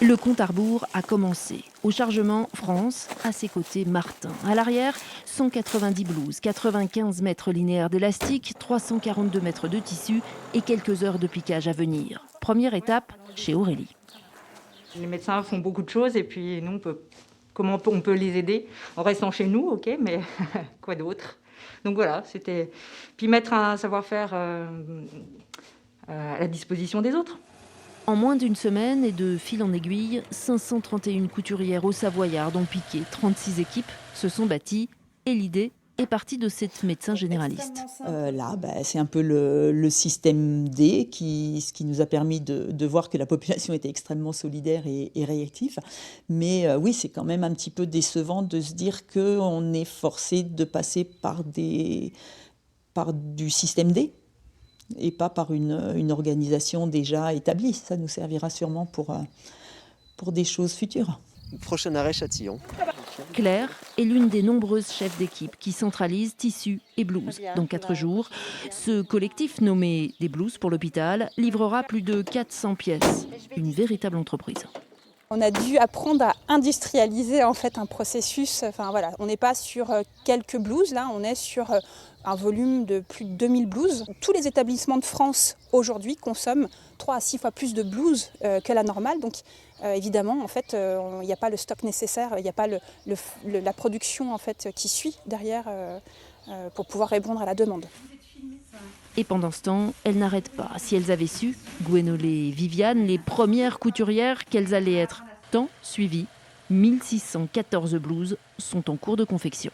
Le compte à rebours a commencé. Au chargement, France, à ses côtés, Martin. À l'arrière, 190 blouses, 95 mètres linéaires d'élastique, 342 mètres de tissu et quelques heures de piquage à venir. Première étape chez Aurélie. Les médecins font beaucoup de choses et puis nous, comment on peut les aider en restant chez nous, ok, mais quoi d'autre? Donc voilà, c'était... Puis mettre un savoir-faire à la disposition des autres. En moins d'une semaine et de fil en aiguille, 531 couturières au Savoyard ont piqué. 36 équipes se sont bâties et l'idée est partie de cette médecin généraliste. C'est un peu le système D, ce qui nous a permis de voir que la population était extrêmement solidaire et réactive. Mais oui, c'est quand même un petit peu décevant de se dire qu'on est forcé de passer par du système D et pas par une organisation déjà établie. Ça nous servira sûrement pour des choses futures. Prochain arrêt Châtillon. Claire est l'une des nombreuses chefs d'équipe qui centralisent tissus et blouses. Dans 4 jours, ce collectif nommé des blouses pour l'hôpital livrera plus de 400 pièces. Une véritable entreprise. On a dû apprendre à industrialiser en fait un processus. Enfin voilà, on n'est pas sur quelques blouses, là, on est sur un volume de plus de 2000 blouses. Tous les établissements de France aujourd'hui consomment 3 à 6 fois plus de blouses que la normale. Donc évidemment, en fait, il n'y a pas le stock nécessaire, il n'y a pas la production en fait qui suit derrière pour pouvoir répondre à la demande. Et pendant ce temps, elles n'arrêtent pas. Si elles avaient su, Gwenolé et Viviane, les premières couturières, qu'elles allaient être tant suivies, 1614 blouses sont en cours de confection.